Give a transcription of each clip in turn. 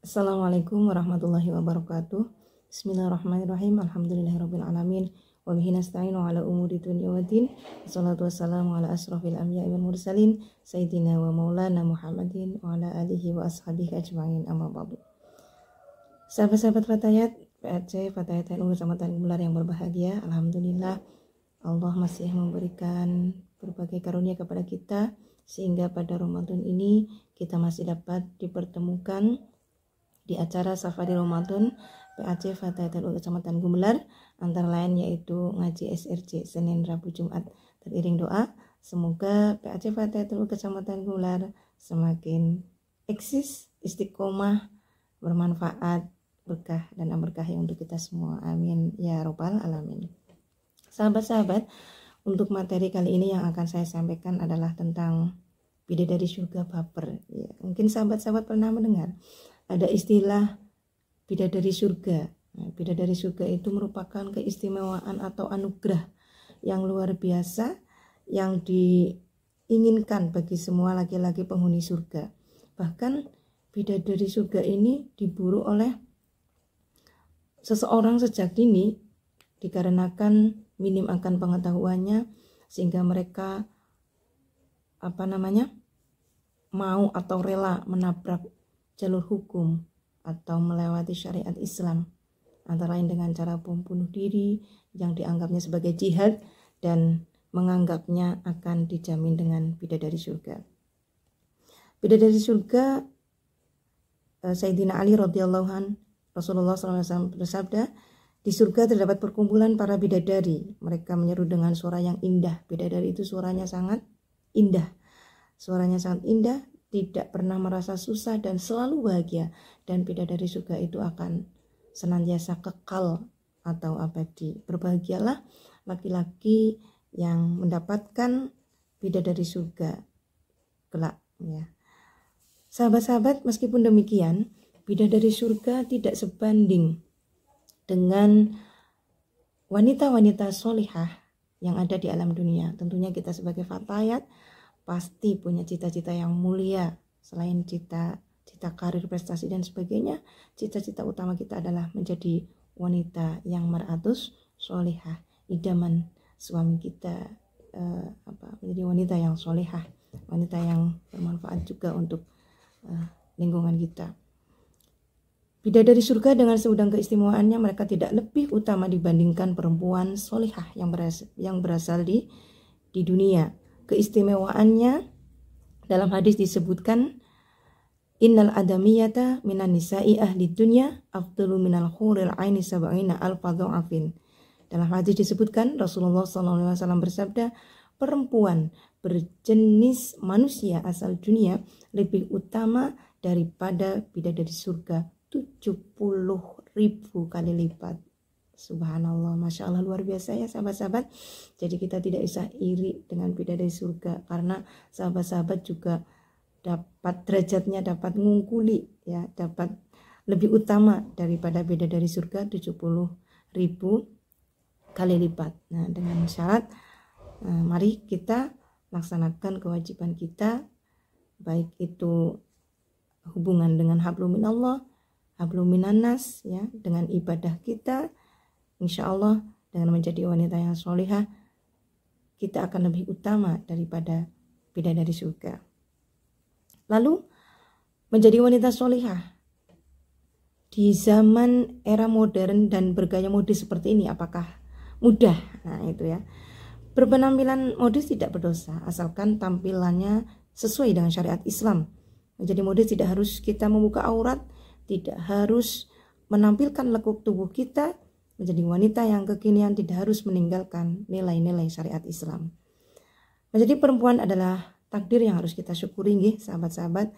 Assalamualaikum warahmatullahi wabarakatuh. Bismillahirrahmanirrahim. Alhamdulillahirabbil alamin. Wa bihi nasta'inu ala umuri dunya waddin. Wassalatu wassalamu ala asrofil anbiya'i wal mursalin sayyidina wa maulana Muhammadin wa ala alihi wa ashabihi ajma'in, amma ba'du. Sahabat-sahabat Fatayat PAC Fatayat NU Kecamatan Gelar yang berbahagia, alhamdulillah Allah masih memberikan berbagai karunia kepada kita sehingga pada Ramadan ini kita masih dapat dipertemukan di acara Safari Ramadan PAC Fatayat NU Kecamatan Gumelar, antara lain yaitu ngaji SRC Senin, Rabu, Jumat. Teriring doa, semoga PAC Fatayat NU Kecamatan Gumelar semakin eksis, istiqomah, bermanfaat, berkah dan berkah untuk kita semua. Amin ya robbal alamin. Sahabat-sahabat, untuk materi kali ini yang akan saya sampaikan adalah tentang bidadari surga baper. Ya, mungkin sahabat-sahabat pernah mendengar ada istilah bidadari surga. Nah, bidadari surga itu merupakan keistimewaan atau anugerah yang luar biasa yang diinginkan bagi semua laki-laki penghuni surga. Bahkan bidadari surga ini diburu oleh seseorang sejak dini dikarenakan minim akan pengetahuannya, sehingga mereka mau atau rela menabrak jalur hukum atau melewati syariat Islam, antara lain dengan cara membunuh diri yang dianggapnya sebagai jihad dan menganggapnya akan dijamin dengan bidadari surga. Bidadari surga, Sayyidina Ali radhiyallahu anhu, Rasulullah SAW bersabda, di surga terdapat perkumpulan para bidadari. Mereka menyeru dengan suara yang indah. Bidadari itu suaranya sangat indah. Suaranya sangat indah, tidak pernah merasa susah dan selalu bahagia. Dan bidadari surga itu akan senantiasa kekal atau abadi. Berbahagialah laki-laki yang mendapatkan bidadari surga kelak, ya. Sahabat-sahabat, meskipun demikian, bidadari surga tidak sebanding dengan wanita-wanita solihah yang ada di alam dunia. Tentunya kita sebagai fatayat pasti punya cita-cita yang mulia. Selain cita-cita karir, prestasi dan sebagainya, cita-cita utama kita adalah menjadi wanita yang mar'atus solihah, idaman suami kita, menjadi wanita yang solihah, wanita yang bermanfaat juga untuk lingkungan kita. Bidadari surga dengan segudang keistimewaannya, mereka tidak lebih utama dibandingkan perempuan solihah yang berasal di dunia. Keistimewaannya dalam hadis disebutkan, innal adamiyata minan nisa'i ahli dunya afdalu minal huril aini sab'ina alfa dha'afin. Dalam hadis disebutkan, Rasulullah SAW bersabda, perempuan berjenis manusia asal dunia lebih utama daripada bidadari surga 70.000 kali lipat. Subhanallah, Masya Allah, luar biasa ya sahabat-sahabat. Jadi kita tidak bisa iri dengan bidadari surga, karena sahabat-sahabat juga dapat derajatnya, dapat ngungkuli, ya, dapat lebih utama daripada bidadari surga 70.000 kali lipat. Nah, dengan syarat, mari kita laksanakan kewajiban kita, baik itu hubungan dengan hablum minallah, hablum minannas, ya, dengan ibadah kita. Insya Allah dengan menjadi wanita yang solihah, kita akan lebih utama daripada bidadari surga. Lalu menjadi wanita solihah di zaman era modern dan bergaya modis seperti ini, apakah mudah? Nah itu ya, berpenampilan modis tidak berdosa asalkan tampilannya sesuai dengan syariat Islam. Menjadi modis tidak harus kita membuka aurat, tidak harus menampilkan lekuk tubuh kita. Menjadi wanita yang kekinian tidak harus meninggalkan nilai-nilai syariat Islam. Menjadi perempuan adalah takdir yang harus kita syukuri, sahabat-sahabat,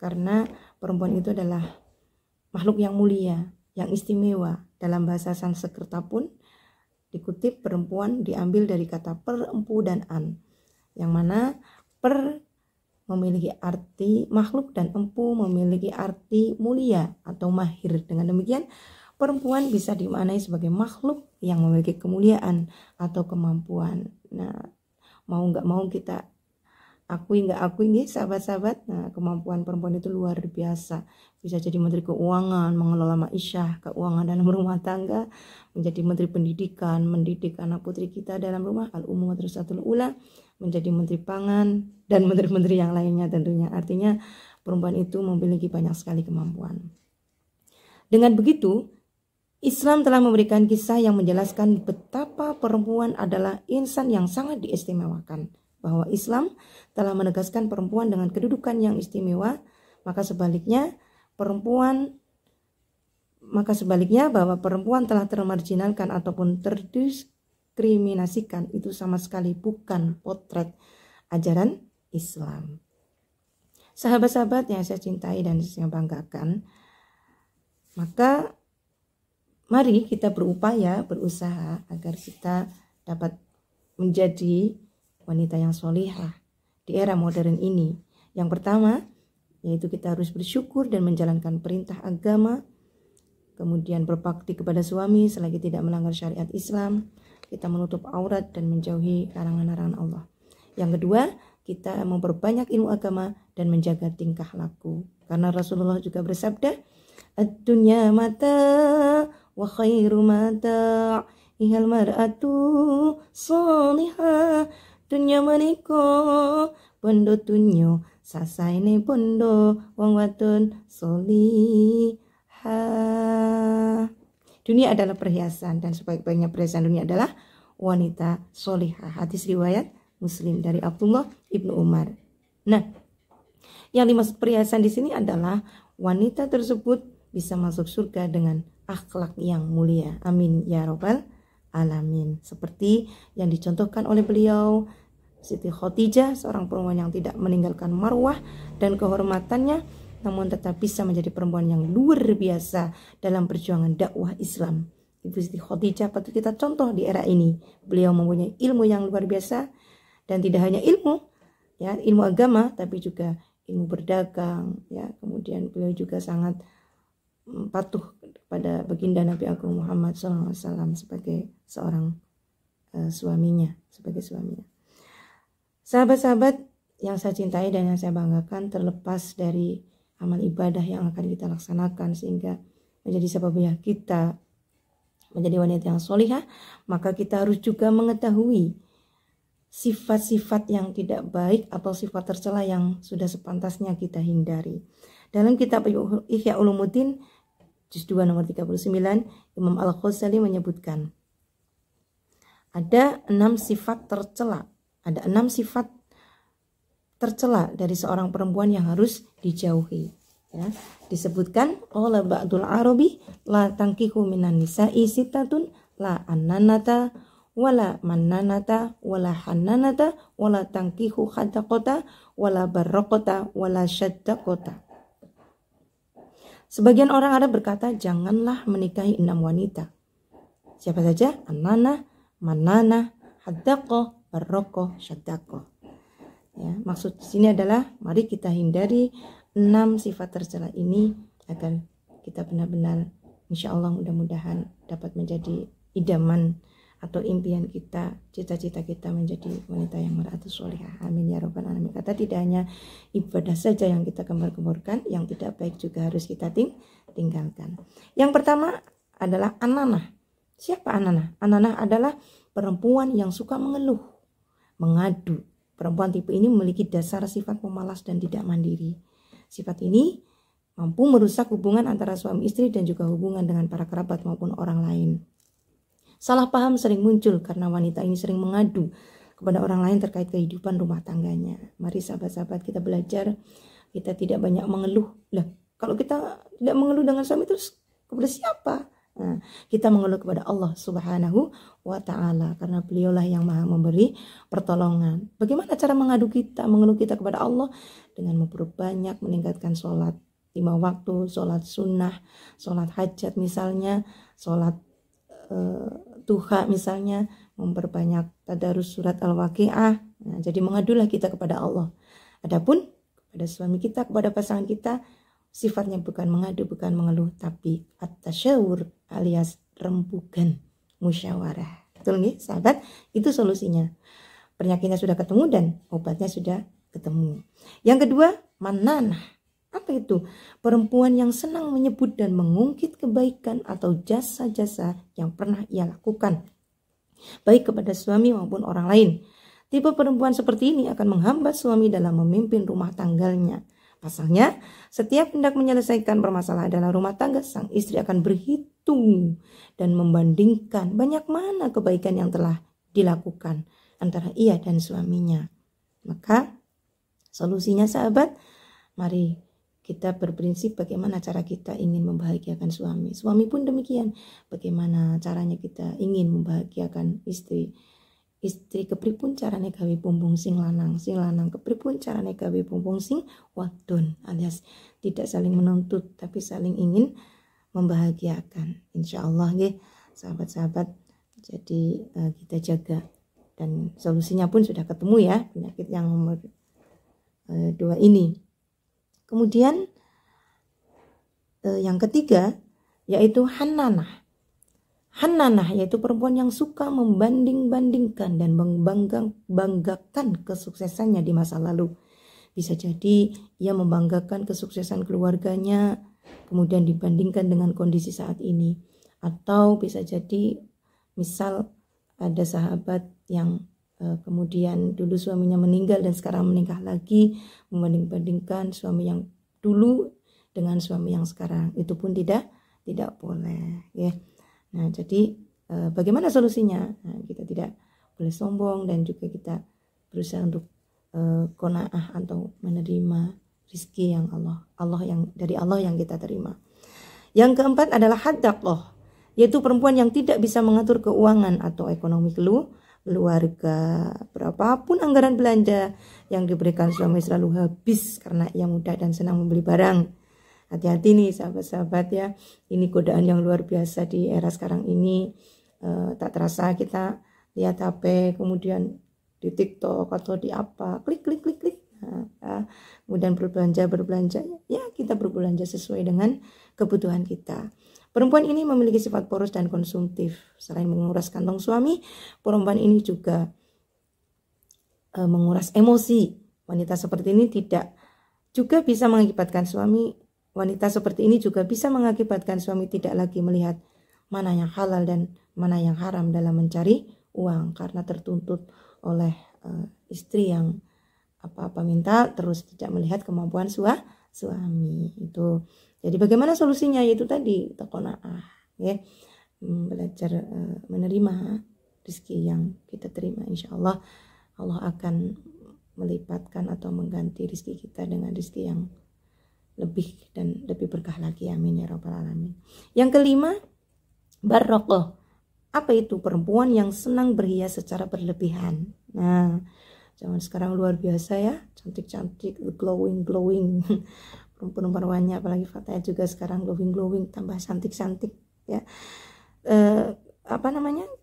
karena perempuan itu adalah makhluk yang mulia, yang istimewa. Dalam bahasa Sanskerta pun dikutip, perempuan diambil dari kata per, empu, dan an, yang mana per memiliki arti makhluk dan empu memiliki arti mulia atau mahir. Dengan demikian, perempuan bisa dimaknai sebagai makhluk yang memiliki kemuliaan atau kemampuan. Nah, mau nggak mau kita akui nggak akui nih sahabat-sahabat. Nah, kemampuan perempuan itu luar biasa. Bisa jadi menteri keuangan, mengelola ma'isyah, keuangan dalam rumah tangga, menjadi menteri pendidikan, mendidik anak putri kita dalam rumah, al-ummu madrasatul ula, menjadi menteri pangan dan menteri-menteri yang lainnya tentunya. Artinya perempuan itu memiliki banyak sekali kemampuan. Dengan begitu, Islam telah memberikan kisah yang menjelaskan betapa perempuan adalah insan yang sangat diistimewakan. Bahwa Islam telah menegaskan perempuan dengan kedudukan yang istimewa, maka sebaliknya bahwa perempuan telah termarginalkan ataupun terdiskriminasikan itu sama sekali bukan potret ajaran Islam. Sahabat-sahabat yang saya cintai dan saya banggakan, maka mari kita berusaha agar kita dapat menjadi wanita yang solihah di era modern ini. Yang pertama, yaitu kita harus bersyukur dan menjalankan perintah agama, kemudian berbakti kepada suami selagi tidak melanggar syariat Islam, kita menutup aurat dan menjauhi larangan-larangan Allah. Yang kedua, kita memperbanyak ilmu agama dan menjaga tingkah laku. Karena Rasulullah juga bersabda, ad-dunya mata wa khairu mata ihal mar'atu solihah. Dunya menika bondo tunyo sasaine bondo wong wadon solihah. Dunia adalah perhiasan dan sebaik-baiknya perhiasan dunia adalah wanita solihah. Hadis riwayat Muslim dari Abdullah ibnu Umar. Nah, yang dimaksud perhiasan di sini adalah wanita tersebut bisa masuk surga dengan akhlak yang mulia. Amin ya robbal alamin. Seperti yang dicontohkan oleh beliau Siti Khadijah, seorang perempuan yang tidak meninggalkan marwah dan kehormatannya, namun tetap bisa menjadi perempuan yang luar biasa dalam perjuangan dakwah Islam. Ibu Siti Khadijah patut kita contoh di era ini. Beliau mempunyai ilmu yang luar biasa, dan tidak hanya ilmu, ya, ilmu agama, tapi juga ilmu berdagang, ya. Kemudian beliau juga sangat patuh pada baginda Nabi Agung Muhammad SAW sebagai seorang suaminya. Sahabat-sahabat yang saya cintai dan yang saya banggakan, terlepas dari amal ibadah yang akan kita laksanakan sehingga menjadi sebabnya kita menjadi wanita yang solihah, maka kita harus juga mengetahui sifat-sifat yang tidak baik atau sifat tercela yang sudah sepantasnya kita hindari. Dalam kitab Ihya Ulumuddin juz 2 nomor 39, Imam Al-Ghazali menyebutkan ada 6 sifat tercela. Ada 6 sifat tercela dari seorang perempuan yang harus dijauhi. Ya, disebutkan oleh ba'dul Arabi, la tankihu minan nisa'i sitatun la annanata wala mannanata wala hannanata wala tankihu haddaqota wala barraqota wala syaddaqota. Sebagian orang Arab berkata, janganlah menikahi 6 wanita. Siapa saja? Annana, mannana, haddaqah, barraqah, syaddaqah. Ya, maksud di sini adalah mari kita hindari 6 sifat tercela ini agar kita benar-benar insya Allah mudah-mudahan dapat menjadi idaman atau impian kita, cita-cita kita menjadi wanita yang mar'atus sholihah. Amin ya rabbal alamin. Kata tidak hanya ibadah saja yang kita gembar-gemborkan, yang tidak baik juga harus kita tinggalkan. Yang pertama adalah ananah. Siapa ananah? Ananah adalah perempuan yang suka mengeluh, mengadu. Perempuan tipe ini memiliki dasar sifat pemalas dan tidak mandiri. Sifat ini mampu merusak hubungan antara suami istri dan juga hubungan dengan para kerabat maupun orang lain. Salah paham sering muncul karena wanita ini sering mengadu kepada orang lain terkait kehidupan rumah tangganya. Mari sahabat-sahabat kita belajar, kita tidak banyak mengeluh. Lah, kalau kita tidak mengeluh dengan suami terus kepada siapa? Nah, kita mengeluh kepada Allah Subhanahu wa ta'ala karena beliaulah yang maha memberi pertolongan. Bagaimana cara mengadu kita, mengeluh kita kepada Allah? Dengan memperbanyak meningkatkan sholat 5 waktu, sholat sunnah, sholat hajat misalnya, sholat duha misalnya, memperbanyak tadarus surat Al-Waqi'ah. Nah, jadi mengadulah kita kepada Allah. Adapun kepada suami kita, kepada pasangan kita, sifatnya bukan mengadu, bukan mengeluh, tapi at-tasyawur alias rembugan, musyawarah. Betul nggih, sahabat? Itu solusinya. Penyakitnya sudah ketemu dan obatnya sudah ketemu. Yang kedua, mananah. Apa itu? Perempuan yang senang menyebut dan mengungkit kebaikan atau jasa-jasa yang pernah ia lakukan, baik kepada suami maupun orang lain. Tipe perempuan seperti ini akan menghambat suami dalam memimpin rumah tangganya. Pasalnya, setiap hendak menyelesaikan permasalahan dalam rumah tangga, sang istri akan berhitung dan membandingkan banyak mana kebaikan yang telah dilakukan antara ia dan suaminya. Maka solusinya sahabat, mari kita berprinsip bagaimana cara kita ingin membahagiakan suami. Suami pun demikian, bagaimana caranya kita ingin membahagiakan istri. Istri kepripun carane gawe bumbung sing lanang kepripun carane gawe bumbung sing wadon, alias tidak saling menuntut tapi saling ingin membahagiakan. Insyaallah nggih sahabat-sahabat. Jadi kita jaga, dan solusinya pun sudah ketemu ya, penyakit yang nomor 2 ini. Kemudian yang ketiga yaitu Hannanah. Hannanah yaitu perempuan yang suka membanding-bandingkan dan membanggakan kesuksesannya di masa lalu. Bisa jadi ia membanggakan kesuksesan keluarganya kemudian dibandingkan dengan kondisi saat ini. Atau bisa jadi misal ada sahabat yang kemudian dulu suaminya meninggal dan sekarang menikah lagi, membanding-bandingkan suami yang dulu dengan suami yang sekarang. Itu pun tidak boleh ya. Nah, jadi bagaimana solusinya? Nah, kita tidak boleh sombong dan juga kita berusaha untuk qanaah atau menerima rezeki yang Allah yang dari Allah yang kita terima. Yang keempat adalah haddaqah, yaitu perempuan yang tidak bisa mengatur keuangan atau ekonomi keluarga. Berapapun anggaran belanja yang diberikan suami selalu habis karena ia mudah dan senang membeli barang. Hati-hati nih sahabat-sahabat ya, ini godaan yang luar biasa di era sekarang ini. Tak terasa kita lihat HP, kemudian di TikTok atau di apa, klik. Nah, kemudian berbelanja, ya kita berbelanja sesuai dengan kebutuhan kita. Perempuan ini memiliki sifat boros dan konsumtif. Selain menguras kantong suami, perempuan ini juga menguras emosi. Wanita seperti ini juga bisa mengakibatkan suami tidak lagi melihat mana yang halal dan mana yang haram dalam mencari uang, karena tertuntut oleh istri yang apa-apa minta terus tidak melihat kemampuan suami itu. Jadi bagaimana solusinya? Yaitu tadi qanaah ya, belajar menerima rezeki yang kita terima. Insyaallah Allah akan melipatkan atau mengganti rezeki kita dengan rezeki yang lebih dan lebih berkah lagi. Amin ya rabbal alamin. Yang kelima, barraqah. Apa itu? Perempuan yang senang berhias secara berlebihan. Nah, zaman sekarang luar biasa ya, cantik-cantik, glowing. Perempuan-perempuannya apalagi Fataya juga sekarang glowing, tambah cantik-cantik ya.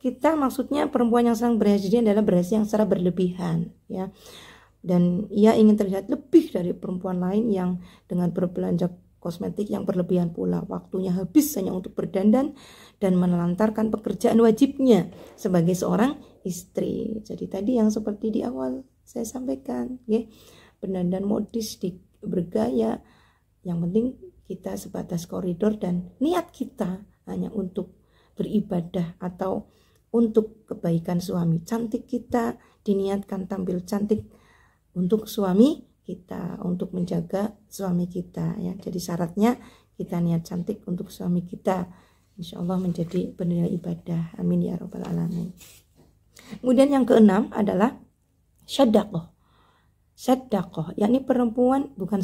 Kita maksudnya perempuan yang senang berhias ini adalah berhias yang secara berlebihan ya. Dan ia ingin terlihat lebih dari perempuan lain yang dengan berbelanja kosmetik yang berlebihan pula. Waktunya habis hanya untuk berdandan dan menelantarkan pekerjaan wajibnya sebagai seorang istri. Jadi tadi yang seperti di awal saya sampaikan ya, berdandan modis, bergaya. Yang penting kita sebatas koridor dan niat kita hanya untuk beribadah atau untuk kebaikan suami. Cantik kita diniatkan tampil cantik untuk suami kita, untuk menjaga suami kita ya. Jadi syaratnya kita niat cantik untuk suami kita, insyaallah menjadi bernilai ibadah. Amin ya rabbal alamin. Kemudian yang keenam adalah syadaqah, yakni perempuan bukan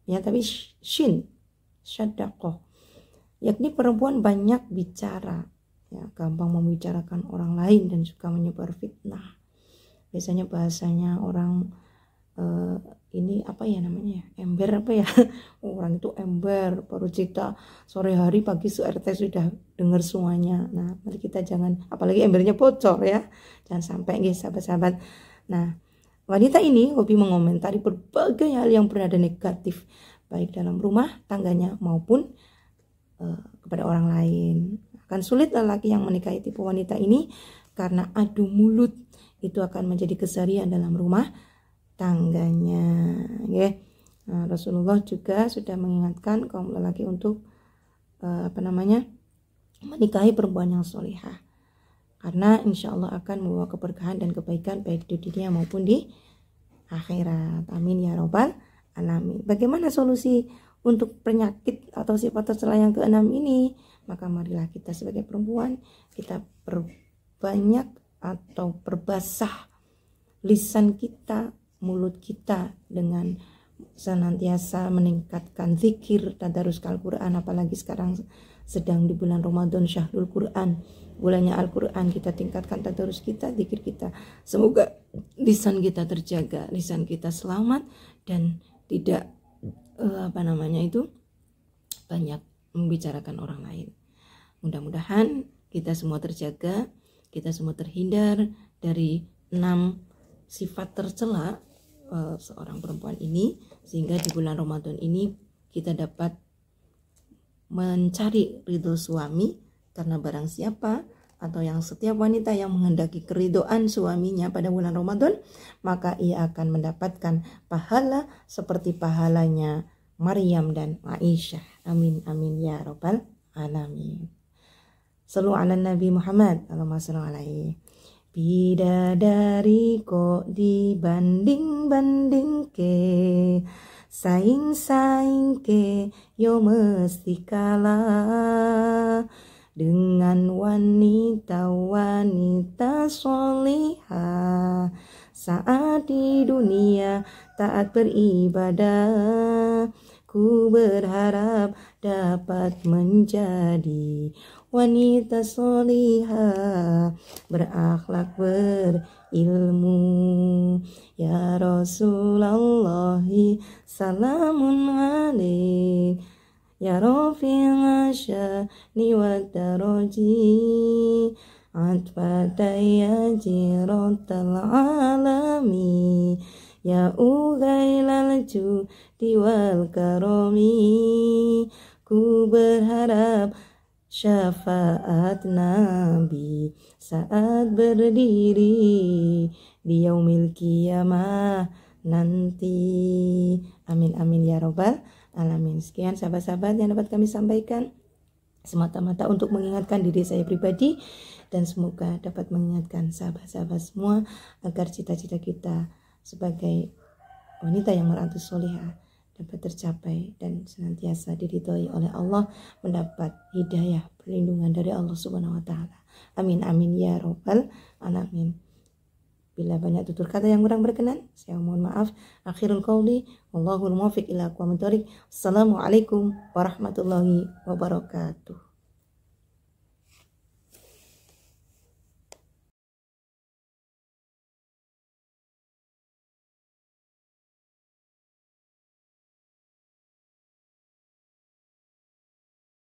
ya tapi shin, syadaqah, yakni perempuan banyak bicara ya, gampang membicarakan orang lain dan suka menyebar fitnah. Biasanya bahasanya orang ini apa ya namanya, ember apa ya, orang itu ember, baru cerita sore hari pagi RT sudah dengar semuanya. Nah mari kita jangan, apalagi embernya bocor ya, jangan sampai guys sahabat-sahabat. Nah wanita ini hobi mengomentari berbagai hal yang bernada negatif baik dalam rumah tangganya maupun kepada orang lain. Akan sulit lelaki yang menikahi tipe wanita ini karena adu mulut itu akan menjadi keseharian dalam rumah tangganya. Okay. Nah, Rasulullah juga sudah mengingatkan kaum lelaki untuk menikahi perempuan yang solihah, karena insya Allah akan membawa keberkahan dan kebaikan baik di dunia maupun di akhirat. Amin ya robbal alamin. Bagaimana solusi untuk penyakit atau sifat tercela yang keenam ini? Maka marilah kita sebagai perempuan, kita perbanyak atau perbasah lisan kita, mulut kita dengan senantiasa meningkatkan zikir, tadarus Al-Quran. Apalagi sekarang sedang di bulan Ramadan, Syahrul Quran, bulannya Al-Quran. Kita tingkatkan tadarus kita, zikir kita. Semoga lisan kita terjaga, lisan kita selamat dan tidak banyak membicarakan orang lain. Mudah-mudahan kita semua terjaga, kita semua terhindar dari 6 sifat tercela seorang perempuan ini, sehingga di bulan Ramadan ini kita dapat mencari ridho suami. Karena barang siapa atau yang setiap wanita yang menghendaki keridhaan suaminya pada bulan Ramadan, maka ia akan mendapatkan pahala seperti pahalanya Maryam dan Aisyah. Amin amin ya robbal alamin. Shallu ala Nabi Muhammad, Allahumma shalli alaihi. Bidadari kok dibanding-banding ke, saing-saing ke, yo mesti kalah dengan wanita-wanita solihah saat di dunia taat beribadah. Ku berharap dapat menjadi wanita solihah, berakhlak, berilmu. Ya Rasulullah, salamun alaik. Ya Rafi'il asyani wa daraji, atfataya jiratal alami. Ya ugailal judi wal karomi. Ku berharap syafaat Nabi saat berdiri di yaumil qiyamah nanti. Amin amin ya robbal alamin. Sekian sahabat-sahabat yang dapat kami sampaikan, semata-mata untuk mengingatkan diri saya pribadi, dan semoga dapat mengingatkan sahabat-sahabat semua agar cita-cita kita sebagai wanita yang merantau solihah dapat tercapai dan senantiasa diridhoi oleh Allah, mendapat hidayah perlindungan dari Allah Subhanahu wa taala. Amin amin ya robbal alamin. Bila banyak tutur kata yang kurang berkenan, saya mohon maaf. Akhirul qauli wallahul muwaffiq ila aqwamit thoriq. Assalamualaikum warahmatullahi wabarakatuh.